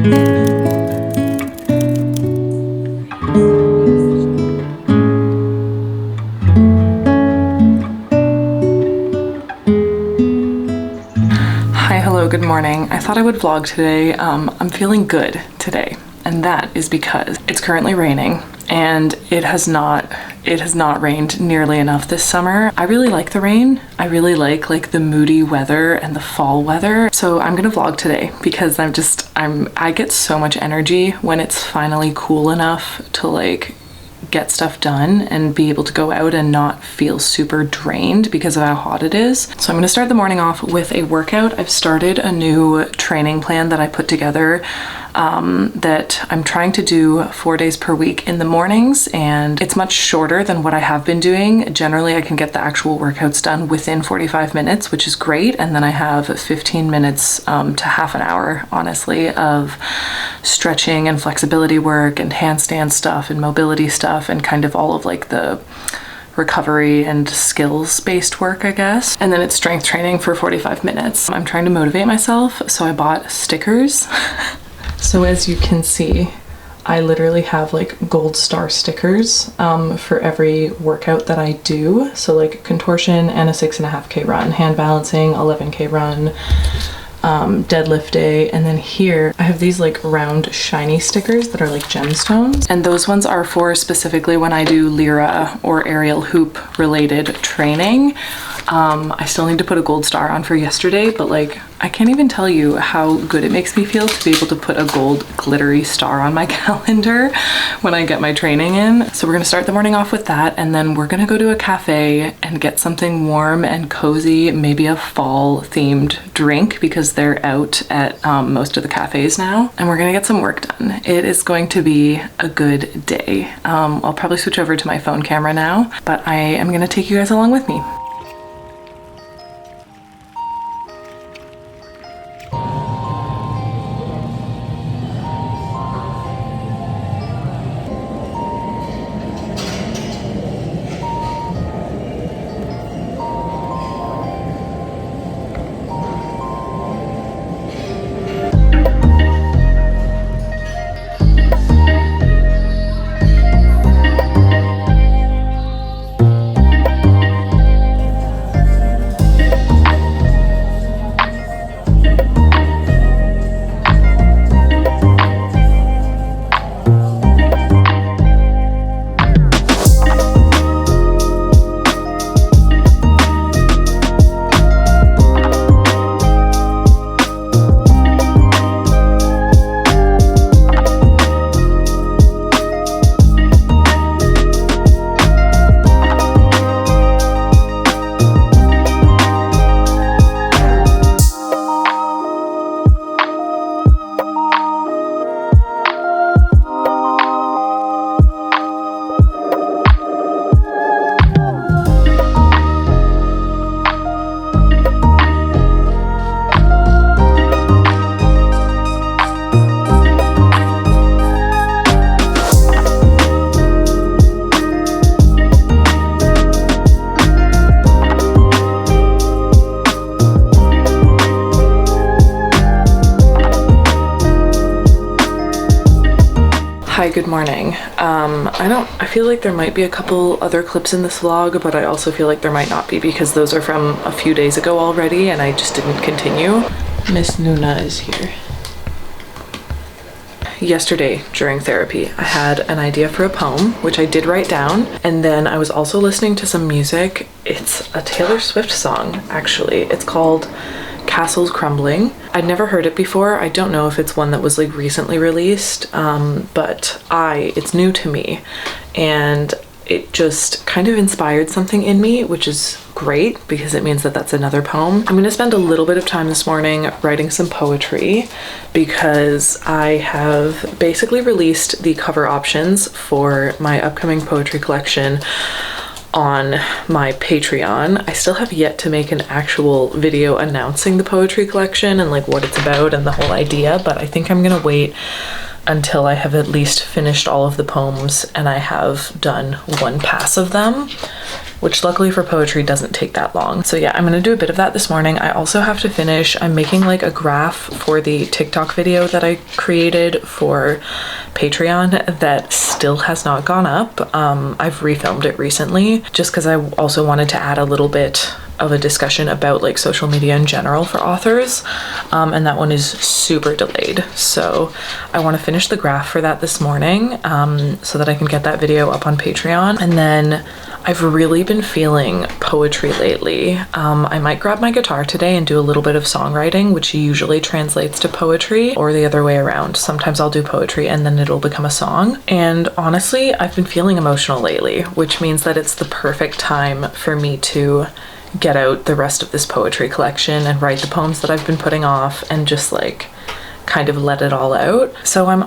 Good morning. I thought I would vlog today. I'm feeling good today, and that is because it's currently raining and it has not rained nearly enough this summer. I really like the rain. I really like the moody weather and the fall weather. So I'm gonna vlog today because I get so much energy when it's finally cool enough to like get stuff done and be able to go out and not feel super drained because of how hot it is. So I'm going to start the morning off with a workout. I've started a new training plan that I put together that I'm trying to do 4 days per week in the mornings, and it's much shorter than what I have been doing. Generally, I can get the actual workouts done within 45 minutes, which is great, and then I have 15 minutes to half an hour, honestly, of stretching and flexibility work and handstand stuff and mobility stuff and kind of all of like the recovery and skills-based work, I guess. And then it's strength training for 45 minutes. I'm trying to motivate myself, so I bought stickers. So as you can see, I literally have like gold star stickers for every workout that I do. So like contortion and a 6.5K run, hand balancing, 11K run, deadlift day, and then here I have these like round shiny stickers that are like gemstones, and those ones are for specifically when I do lyra or aerial hoop related training. I still need to put a gold star on for yesterday, but like I can't even tell you how good it makes me feel to be able to put a gold glittery star on my calendar when I get my training in. So we're gonna start the morning off with that, and then we're gonna go to a cafe and get something warm and cozy, maybe a fall themed drink because they're out at most of the cafes now, and we're gonna get some work done. It is going to be a good day. I'll probably switch over to my phone camera now, but I am gonna take you guys along with me. Hi, good morning. I feel like there might be a couple other clips in this vlog, but I also feel like there might not be because those are from a few days ago already and I just didn't continue. Miss Nuna is here. Yesterday during therapy, I had an idea for a poem, which I did write down, and then I was also listening to some music. It's a Taylor Swift song, actually. It's called Castles Crumbling. I'd never heard it before. I don't know if it's one that was like recently released, but it's new to me, and it just kind of inspired something in me, which is great because it means that that's another poem. I'm gonna spend a little bit of time this morning writing some poetry because I have basically released the cover options for my upcoming poetry collection on my Patreon. I still have yet to make an actual video announcing the poetry collection and like what it's about and the whole idea, but I think I'm gonna wait until I have at least finished all of the poems and I have done one pass of them, which luckily for poetry doesn't take that long. So yeah, I'm gonna do a bit of that this morning. I also have to finish, I'm making like a graph for the TikTok video that I created for Patreon that still has not gone up. I've refilmed it recently just because I also wanted to add a little bit of a discussion about like social media in general for authors, and that one is super delayed. So I want to finish the graph for that this morning, so that I can get that video up on Patreon. And then I've really been feeling poetry lately. I might grab my guitar today and do a little bit of songwriting, which usually translates to poetry, or the other way around. Sometimes I'll do poetry and then it'll become a song. And honestly, I've been feeling emotional lately, which means that it's the perfect time for me to get out the rest of this poetry collection and write the poems that I've been putting off and just like kind of let it all out. So I'm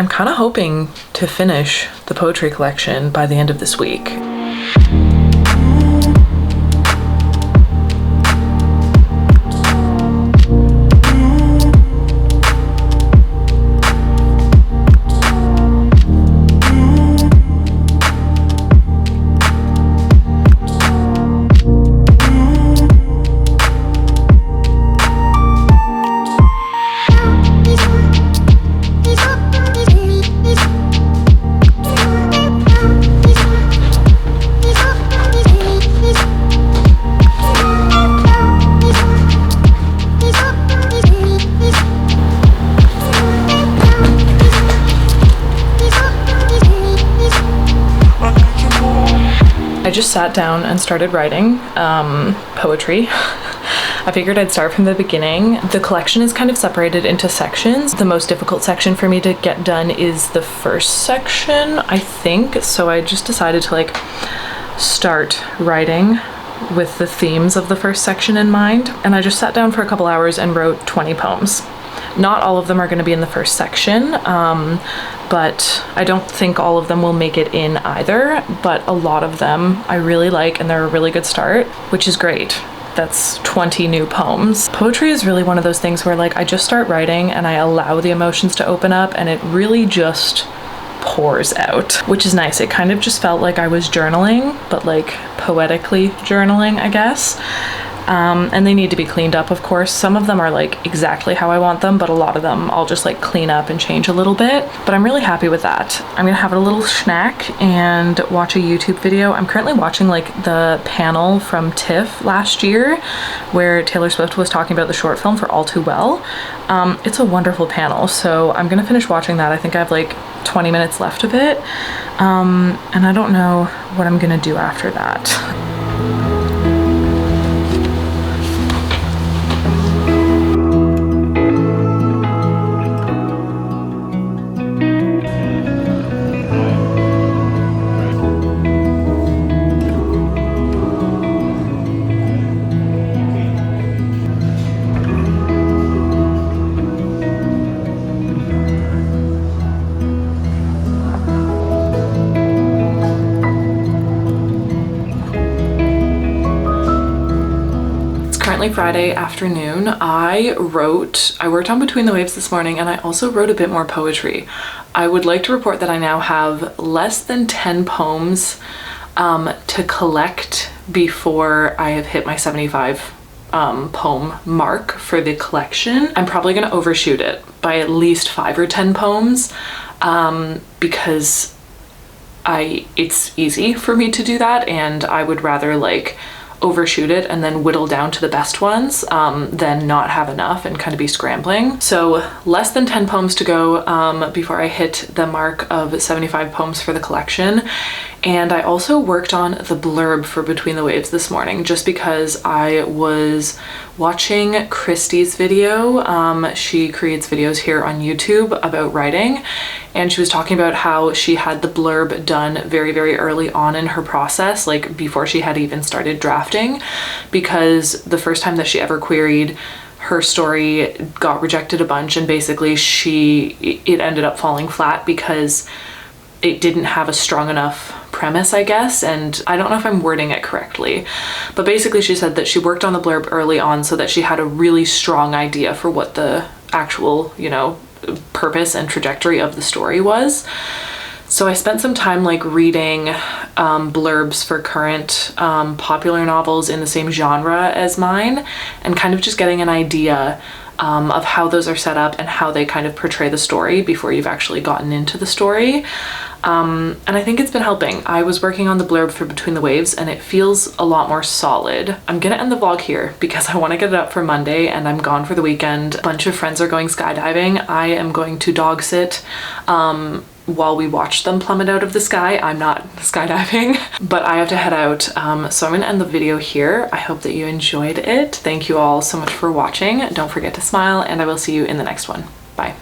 kind of hoping to finish the poetry collection by the end of this week. I just sat down and started writing poetry. I figured I'd start from the beginning. The collection is kind of separated into sections. The most difficult section for me to get done is the first section, I think. So I just decided to like start writing with the themes of the first section in mind. And I just sat down for a couple hours and wrote 20 poems. Not all of them are going to be in the first section, but I don't think all of them will make it in either, but a lot of them I really like and they're a really good start, which is great. That's 20 new poems. Poetry is really one of those things where like I just start writing and I allow the emotions to open up and it really just pours out, which is nice. It kind of just felt like I was journaling, but like poetically journaling, I guess. And they need to be cleaned up, of course. Some of them are like exactly how I want them, but a lot of them I'll just like clean up and change a little bit. But I'm really happy with that. I'm gonna have a little snack and watch a YouTube video. I'm currently watching like the panel from TIFF last year where Taylor Swift was talking about the short film for All Too Well. It's a wonderful panel, so I'm gonna finish watching that. I think I have like 20 minutes left of it. And I don't know what I'm gonna do after that. Friday afternoon. I worked on Between the Waves this morning and I also wrote a bit more poetry. I would like to report that I now have less than 10 poems to collect before I have hit my 75 poem mark for the collection. I'm probably going to overshoot it by at least 5 or 10 poems because it's easy for me to do that and I would rather like overshoot it and then whittle down to the best ones than not have enough and kind of be scrambling. So less than 10 poems to go before I hit the mark of 75 poems for the collection. And I also worked on the blurb for Between the Waves this morning just because I was watching Christy's video. She creates videos here on YouTube about writing, and she was talking about how she had the blurb done very, very early on in her process, like before she had even started drafting, because the first time that she ever queried, her story got rejected a bunch, and basically it ended up falling flat because it didn't have a strong enough premise, I guess, and I don't know if I'm wording it correctly, but basically she said that she worked on the blurb early on so that she had a really strong idea for what the actual, purpose and trajectory of the story was. So I spent some time like reading blurbs for current popular novels in the same genre as mine, and kind of just getting an idea of how those are set up and how they kind of portray the story before you've actually gotten into the story. And I think it's been helping. I was working on the blurb for Between the Waves and it feels a lot more solid. I'm gonna end the vlog here because I want to get it up for Monday and I'm gone for the weekend. A bunch of friends are going skydiving. I am going to dog sit while we watch them plummet out of the sky. I'm not skydiving, but I have to head out. So I'm gonna end the video here. I hope that you enjoyed it. Thank you all so much for watching. Don't forget to smile and I will see you in the next one. Bye.